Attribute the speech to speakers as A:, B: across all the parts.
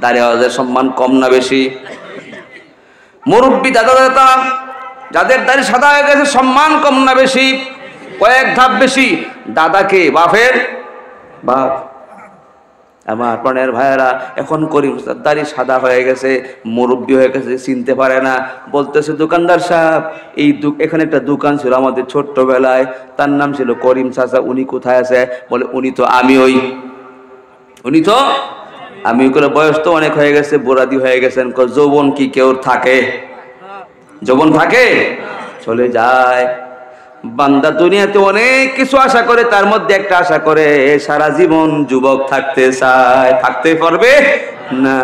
A: দাড়িওয়ালাদের সম্মান কম না বেশি? মুরব্বী দাদা দাদা যাদের দাড়ি সাদা হয়ে গেছে সম্মান কম না বেশি? কয়েক ধাপ বেশি। দাদাকে বাপের বাপ। আমার প্রাণের ভাইয়েরা, এখন করিম দাড়ি সাদা হয়ে গেছে, মুরব্বী হয়ে গেছে, চিনতে পারে না। বলতেছে দোকানদার সাহেব, এখানে একটা দোকান ছিল আমাদের ছোট্টবেলায়, তার নাম ছিল করিম চাচা, উনি কোথায় আছে? বলে উনি তো আমি করে। বয়স তো অনেক হয়ে গেছে, বুড়াদি হয়ে গেছেন। যৌবন কি কেউ থাকে? যৌবন থাকে? চলে যায়। বান্দা দুনিয়াতে অনেক কিছু আশা করে, তার মধ্যে একটা আশা করে সারা জীবন যুবক থাকতে চায়। থাকতে পারবে না।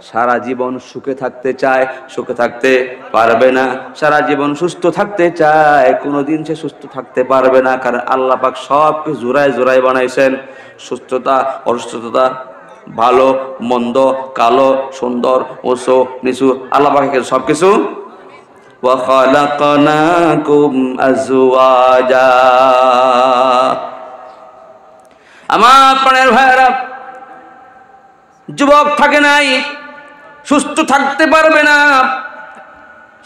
A: সারা জীবন সুখে থাকতে চায়, সুখে থাকতে পারবে না। সারা জীবন সুস্থ থাকতে চায়, কোনোদিন সে সুস্থ থাকতে পারবে না। কারণ আল্লাহ পাক সব কিছু জোড়ায় জোড়ায় বানাইছেন। সুস্থতা, অসুস্থতা, ভালো মন্দ, কালো সুন্দর, উঁচু নিচু, আল্লাহ পাক সবকিছু। وَخَلَقْنَاكُمْ أَزْوَاجًا। আমার প্রাণের ভাইয়েরা, যুবক থাকে নাই, সুস্থ থাকতে পারবে না,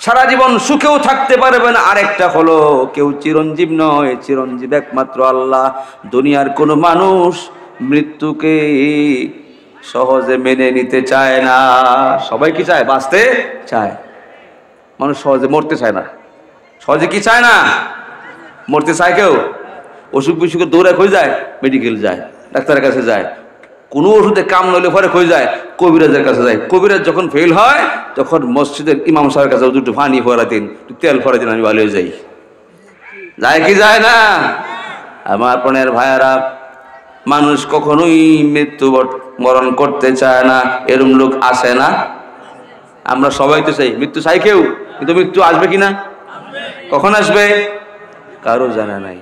A: সারা জীবন সুখেও থাকতে পারবে না। আরেকটা হলো, কেউ চিরঞ্জীব নয়, চিরঞ্জীব একমাত্র আল্লাহ। দুনিয়ার কোনো মানুষ মৃত্যুকে সহজে মেনে নিতে চায় না। সবাই কি চায়? বাঁচতে চায়। মানুষ সহজে মরতে চায় না। সহজে কি চায় না? মরতে চায় কেউ? অসুখ বিসুখে দৌড়ে খোঁজ যায়, মেডিকেল যায়, ডাক্তারের কাছে যায়। কোনো ওষুধে কাম নইলে পরে খোঁজ যায়, কবিরাজের কাছে যায়। কবিরাজ যখন ফেল হয় তখন মসজিদের ইমাম সাহেবের কাছে দুটো পানি ফোরা দিন, তেল ফোরা দিন, আমি ভালো হয়ে যাই। যায় কি যায় না? আমার প্রাণের ভাইয়ারা, মানুষ কখনোই মৃত্যু বরণ করতে চায় না। এরম লোক আসে না? আমরা সবাই তো চাই, মৃত্যু চাই কেউ, কিন্তু মৃত্যু আসবে কিনা, কখন আসবে কারো জানা নাই।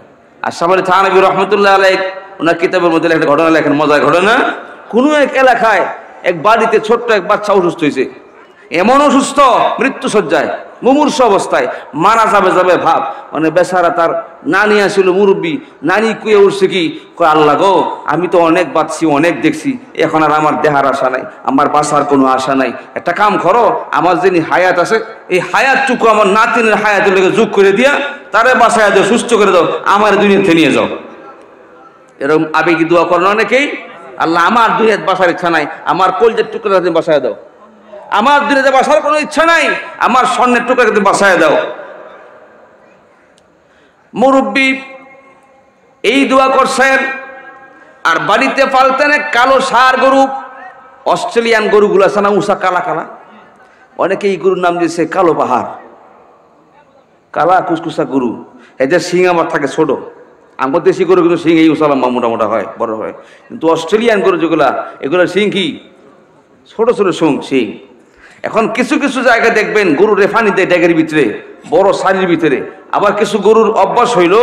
A: আশরাফ আলী থানভী রহমতুল্লাহ আলাইহি ওনার কিতাবের মধ্যে একটা ঘটনা লেখেন, মজার ঘটনা। কোনো এক এলাকায় এক বাড়িতে ছোট্ট এক বাচ্চা অসুস্থ হয়েছে। এমন অসুস্থ, মৃত্যু সজ্জায়, মুমূর্ষু অবস্থায়, মারা যাবে ভাব। মানে বেচারা, তার নানি আসছিল মুরব্বী, নানি কুয়ে উঠছে কি, আল্লাহ গো, আমি তো অনেক বাঁচছি, অনেক দেখছি, এখন আর আমার দেহার আশা নাই, আমার বাঁচার কোনো আশা নাই। একটা কাম করো, আমার যিনি হায়াত আছে, এই হায়াতটুকু আমার নাতিনের হায়াতের লেগে যোগ করে দিয়া তারে বাঁচায় দাও, সুস্থ করে দাও, আমার দুনিয়াতে নিয়ে যাও। এরকম আবেগী দোয়া করেন অনেকেই। আল্লাহ, আমার দুনিয়াতে বাঁচার ইচ্ছা নাই, আমার কলজের টুকরা তুমি বাঁচায় দাও। আমার দুনিয়াতে বাঁচার কোনো ইচ্ছা নাই, আমার স্বর্ণের টুকরা তুমি বাঁচায় দাও। মুরব্বী এই দোয়া করছেন। আর বাড়িতে পালতেন এক কালো ষাঁড় গরু, অস্ট্রেলিয়ান গরুগুলো আছে না, উষা কালা কালা, অনেকে এই গরুর নাম দিয়েছে কালো পাহাড়। কালা কুসকুসা গরু, এদের শিং আমার থাকে ছোট। আমার দেশি গরু কিন্তু শিং এই উষালাম মোটা হয়, বড় হয়। কিন্তু অস্ট্রেলিয়ান গরু যেগুলা, এগুলোর শিং কি ছোট ছোট শিং। এখন কিছু কিছু জায়গায় দেখবেন গরুর রেফানি দেয় ড্যাগের ভিতরে, বড় শাড়ির ভিতরে। আবার কিছু গরুর অভ্যাস হইল,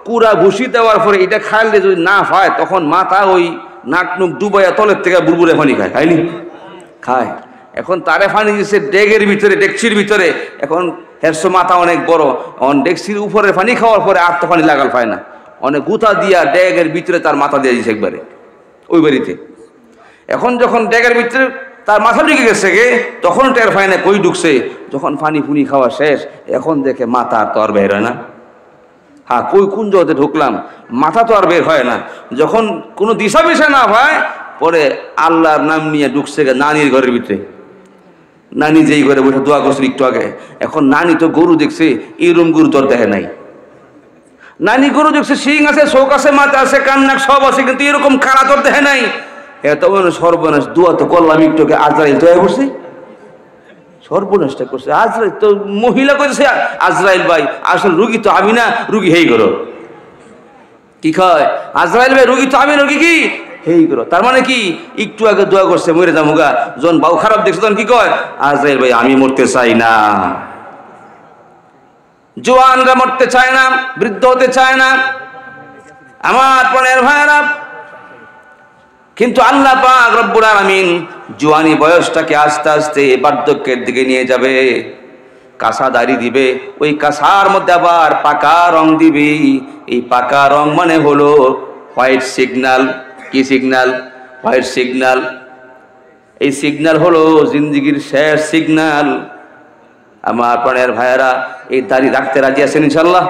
A: কুড়া ভুসি দেওয়ার পরে এটা খাইলে যদি না হয়, তখন মাথা ওই নাক নুক ডুবাইয়া তলের থেকে বুড়বুড়ে পানি খায়, খায়নি খায়। এখন তারে পানি দিচ্ছে ডেগের ভিতরে, ডেকচির ভিতরে। এখন হেরশো মাথা অনেক বড়, ডেকচির উপরে পানি খাওয়ার পরে আর তো পানি লাগাল পায় না, অনেক গুতা দিয়া ডেগের ভিতরে তার মাথা দিয়ে দিয়েছে একবারে ওই বাড়িতে। এখন যখন ডেগের ভিতরে তার মাথা ঢুকে গেছে গে, তখন টের পায় না কই ঢুকছে। যখন পানি ফুনি খাওয়া শেষ, এখন দেখে মাথা আর তো আর বের হয় না। হ্যাঁ, কই কোন জগতে ঢুকলাম, মাথা তো আর বের হয় না। যখন কোনো দিশা মিশা না হয়, পরে আল্লাহর নাম নিয়ে ঢুকছে নানির ঘরের ভিতরে। নানি যেই ঘরে বসে দোয়া করছিল একটু আগে, এখন নানি তো গরু দেখছে, এরম গরু তোর দেখে নাই। নানি গরু দেখছে, শিং আছে, শোক আছে, মাথা আছে, কান্নাক সব আছে, কিন্তু এরকম কারা তোর দেখে নাই। এত সর্বনাশ, দোয়া তো করলাম একটু আগে, আজরাইল দোয়া করছে, সর্বনাশটা করছে আজরাইল। তো মহিলা করেছে আজরাইল ভাই, আসলে রুগী তো আমি না, রুগী হেই করো কি কয়, আজরাইল ভাই রুগী তো আমি, রুগী কি হেই করো। তার মানে কি, একটু আগে দোয়া করছে মরে যামুগা, যখন বাবু খারাপ দেখছে তখন কি কয়, আজরাইল ভাই আমি মরতে চাই না। জওয়ানরা মরতে চায় না, বৃদ্ধ হতে চায় না আমার প্রাণের ভাইয়েরা। কিন্তু আল্লাহ পাক রব্বুল আলামিন জওয়ানি বয়সটাকে আস্তে আস্তে বার্ধক্যের দিকে নিয়ে যাবে, কাঁচা দাড়ি দিবে, ওই কাঁচার মধ্যে আবার পাকা রং দিবে। এই পাকা রং মানে হলো হোয়াইট সিগন্যাল। কি সিগন্যাল? White signal. এই সিগন্যাল হলো জিন্দিগির শেষ সিগন্যাল। আমার প্রাণের ভাইয়েরা, এই দাড়ি রাখতে রাজি আছেন ইনশাল্লাহ?